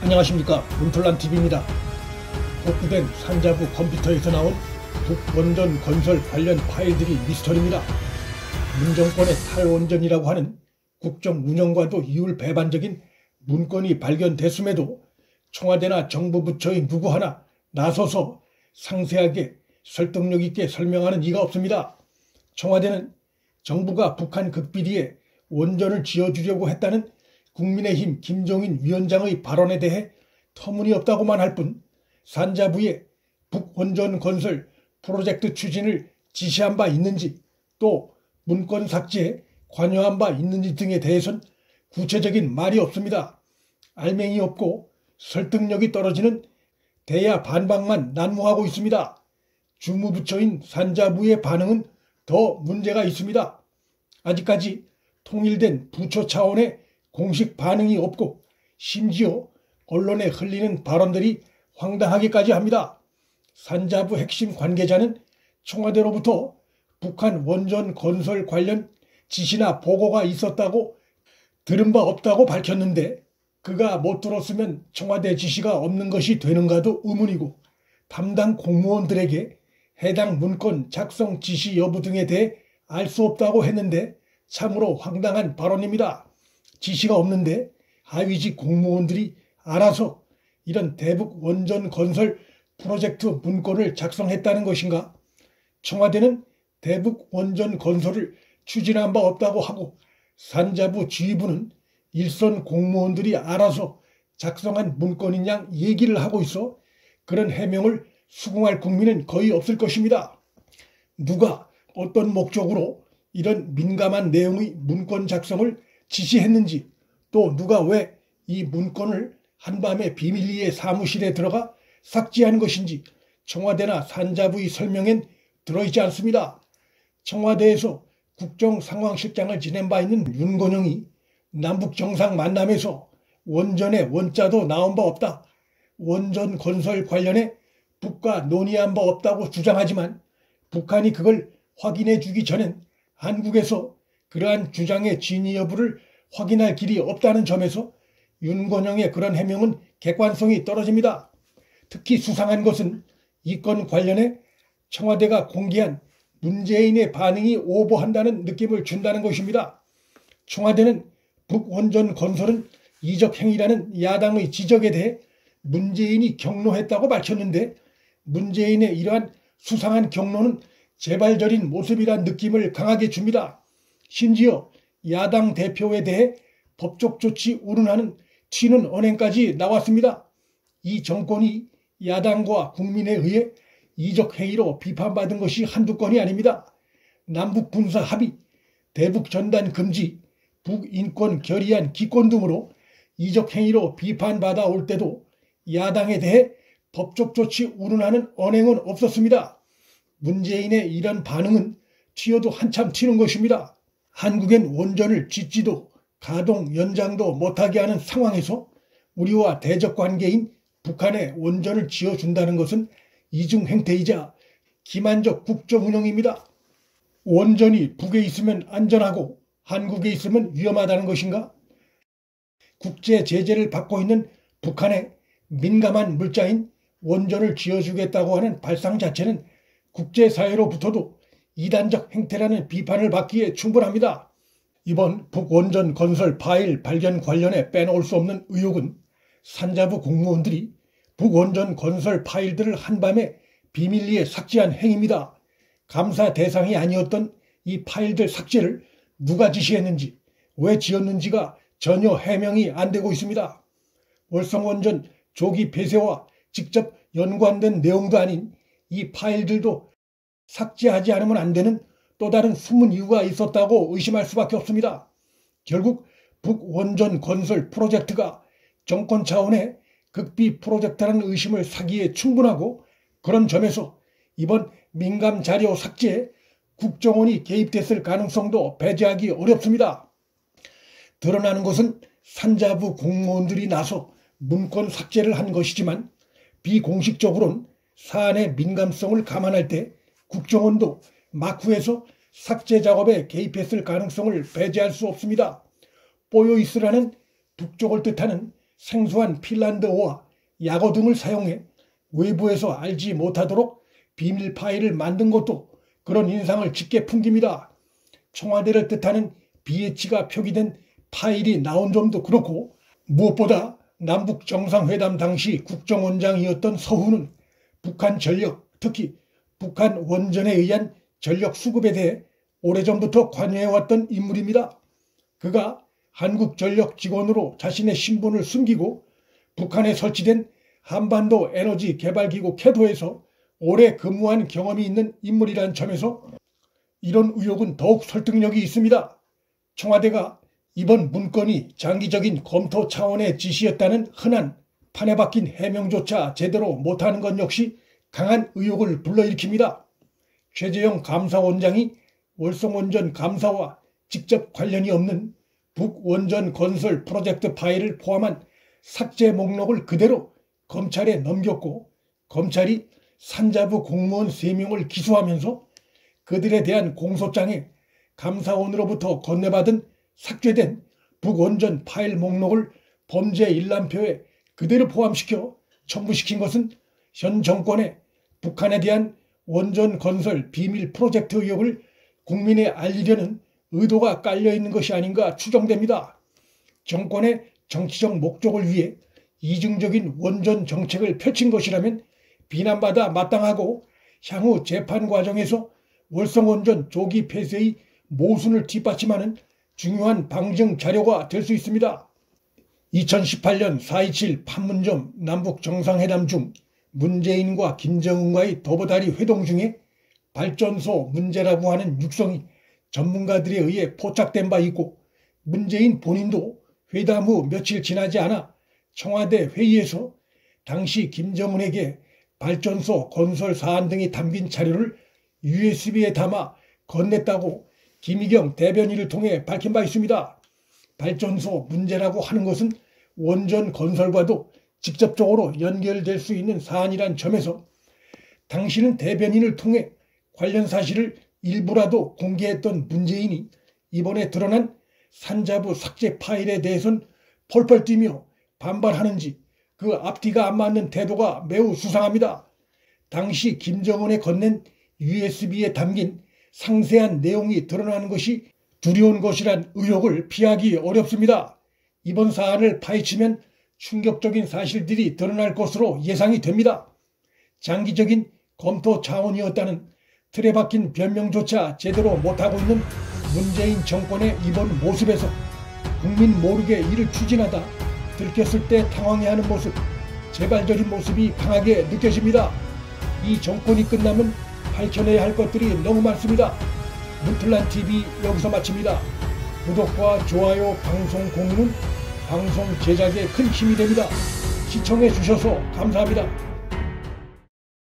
안녕하십니까, 문틀란TV입니다. 복구된 산자부 컴퓨터에서 나온 북원전 건설 관련 파일들이 미스터리입니다. 문정권의 탈원전이라고 하는 국정 운영과도 이율 배반적인 문건이 발견됐음에도 청와대나 정부 부처의 누구 하나 나서서 상세하게 설득력 있게 설명하는 이가 없습니다. 청와대는 정부가 북한 극비리에 원전을 지어주려고 했다는 국민의힘 김종인 위원장의 발언에 대해 터무니없다고만 할 뿐 산자부에 북원전 건설 프로젝트 추진을 지시한 바 있는지, 또 문건 삭제에 관여한 바 있는지 등에 대해선 구체적인 말이 없습니다. 알맹이 없고 설득력이 떨어지는 대야 반박만 난무하고 있습니다. 주무부처인 산자부의 반응은 더 문제가 있습니다. 아직까지 통일된 부처 차원의 공식 반응이 없고, 심지어 언론에 흘리는 발언들이 황당하기까지 합니다. 산자부 핵심 관계자는 청와대로부터 북한 원전 건설 관련 지시나 보고가 있었다고 들은 바 없다고 밝혔는데, 그가 못 들었으면 청와대 지시가 없는 것이 되는가도 의문이고, 담당 공무원들에게 해당 문건 작성 지시 여부 등에 대해 알 수 없다고 했는데 참으로 황당한 발언입니다. 지시가 없는데 하위직 공무원들이 알아서 이런 대북 원전 건설 프로젝트 문건을 작성했다는 것인가? 청와대는 대북 원전 건설을 추진한 바 없다고 하고, 산자부 지휘부는 일선 공무원들이 알아서 작성한 문건인 양 얘기를 하고 있어 그런 해명을 수긍할 국민은 거의 없을 것입니다. 누가 어떤 목적으로 이런 민감한 내용의 문건 작성을 지시했는지, 또 누가 왜 이 문건을 한밤에 비밀리에 사무실에 들어가 삭제한 것인지 청와대나 산자부의 설명엔 들어있지 않습니다. 청와대에서 국정상황실장을 지낸 바 있는 윤건영이 남북 정상만남에서 원전의 원자도 나온 바 없다, 원전 건설 관련해 북과 논의한 바 없다고 주장하지만, 북한이 그걸 확인해 주기 전엔 한국에서 그러한 주장의 진위 여부를 확인할 길이 없다는 점에서 윤건영의 그런 해명은 객관성이 떨어집니다. 특히 수상한 것은 이 건 관련해 청와대가 공개한 문재인의 반응이 오버한다는 느낌을 준다는 것입니다. 청와대는 북원전 건설은 이적 행위라는 야당의 지적에 대해 문재인이 경로했다고 밝혔는데, 문재인의 이러한 수상한 경로는 재발절인 모습이란 느낌을 강하게 줍니다. 심지어 야당 대표에 대해 법적 조치 운운하는 튀는 언행까지 나왔습니다. 이 정권이 야당과 국민에 의해 이적 행위로 비판받은 것이 한두 건이 아닙니다. 남북 군사 합의, 대북 전단 금지, 북인권 결의안 기권 등으로 이적 행위로 비판받아 올 때도 야당에 대해 법적 조치 운운하는 언행은 없었습니다. 문재인의 이런 반응은 튀어도 한참 튀는 것입니다. 한국엔 원전을 짓지도 가동 연장도 못하게 하는 상황에서 우리와 대적 관계인 북한에 원전을 지어준다는 것은 이중 행태이자 기만적 국정 운영입니다. 원전이 북에 있으면 안전하고 한국에 있으면 위험하다는 것인가? 국제 제재를 받고 있는 북한에 민감한 물자인 원전을 지어주겠다고 하는 발상 자체는 국제사회로부터도 이단적 행태라는 비판을 받기에 충분합니다. 이번 북원전 건설 파일 발견 관련해 빼놓을 수 없는 의혹은 산자부 공무원들이 북원전 건설 파일들을 한밤에 비밀리에 삭제한 행위입니다. 감사 대상이 아니었던 이 파일들 삭제를 누가 지시했는지, 왜 지었는지가 전혀 해명이 안 되고 있습니다. 월성원전 조기 폐쇄와 직접 연관된 내용도 아닌 이 파일들도 삭제하지 않으면 안 되는 또 다른 숨은 이유가 있었다고 의심할 수밖에 없습니다. 결국 북원전 건설 프로젝트가 정권 차원의 극비 프로젝트라는 의심을 사기에 충분하고, 그런 점에서 이번 민감 자료 삭제에 국정원이 개입됐을 가능성도 배제하기 어렵습니다. 드러나는 것은 산자부 공무원들이 나서 문건 삭제를 한 것이지만, 비공식적으로는 사안의 민감성을 감안할 때 국정원도 막후에서 삭제 작업에 개입했을 가능성을 배제할 수 없습니다. 뽀여 있으라는 북쪽을 뜻하는 생소한 핀란드어와 약어 등을 사용해 외부에서 알지 못하도록 비밀 파일을 만든 것도 그런 인상을 짙게 풍깁니다. 청와대를 뜻하는 BH가 표기된 파일이 나온 점도 그렇고, 무엇보다 남북 정상회담 당시 국정원장이었던 서훈은 북한 전력, 특히 북한 원전에 의한 전력 수급에 대해 오래전부터 관여해왔던 인물입니다. 그가 한국전력 직원으로 자신의 신분을 숨기고 북한에 설치된 한반도 에너지 개발기구 캐도에서 오래 근무한 경험이 있는 인물이란 점에서 이런 의혹은 더욱 설득력이 있습니다. 청와대가 이번 문건이 장기적인 검토 차원의 지시였다는 흔한 판에 박힌 해명조차 제대로 못하는 것 역시 강한 의혹을 불러일으킵니다. 최재형 감사원장이 월성원전 감사와 직접 관련이 없는 북원전 건설 프로젝트 파일을 포함한 삭제 목록을 그대로 검찰에 넘겼고, 검찰이 산자부 공무원 3명을 기소하면서 그들에 대한 공소장에 감사원으로부터 건네받은 삭제된 북원전 파일 목록을 범죄 일람표에 그대로 포함시켜 첨부시킨 것은 현 정권의 북한에 대한 원전 건설 비밀 프로젝트 의혹을 국민에 알리려는 의도가 깔려있는 것이 아닌가 추정됩니다. 정권의 정치적 목적을 위해 이중적인 원전 정책을 펼친 것이라면 비난받아 마땅하고, 향후 재판 과정에서 월성원전 조기 폐쇄의 모순을 뒷받침하는 중요한 방증 자료가 될 수 있습니다. 2018년 4.27 판문점 남북 정상회담 중 문재인과 김정은과의 더보다리 회동 중에 발전소 문제라고 하는 육성이 전문가들에 의해 포착된 바 있고, 문재인 본인도 회담 후 며칠 지나지 않아 청와대 회의에서 당시 김정은에게 발전소 건설 사안 등이 담긴 자료를 USB에 담아 건넸다고 김의겸 대변인을 통해 밝힌 바 있습니다. 발전소 문제라고 하는 것은 원전 건설과도 직접적으로 연결될 수 있는 사안이란 점에서 당시는 대변인을 통해 관련 사실을 일부라도 공개했던 문재인이 이번에 드러난 산자부 삭제 파일에 대해선 펄펄 뛰며 반발하는지 그 앞뒤가 안 맞는 태도가 매우 수상합니다. 당시 김정은에 건넨 USB에 담긴 상세한 내용이 드러나는 것이 두려운 것이란 의혹을 피하기 어렵습니다. 이번 사안을 파헤치면 충격적인 사실들이 드러날 것으로 예상이 됩니다. 장기적인 검토 차원이었다는 틀에 박힌 변명조차 제대로 못하고 있는 문재인 정권의 이번 모습에서 국민 모르게 이를 추진하다 들켰을 때 당황해하는 모습, 재발적인 모습이 강하게 느껴집니다. 이 정권이 끝나면 밝혀내야 할 것들이 너무 많습니다. 문틀란TV 여기서 마칩니다. 구독과 좋아요, 방송 공유는 방송 제작에 큰 힘이 됩니다. 시청해 주셔서 감사합니다.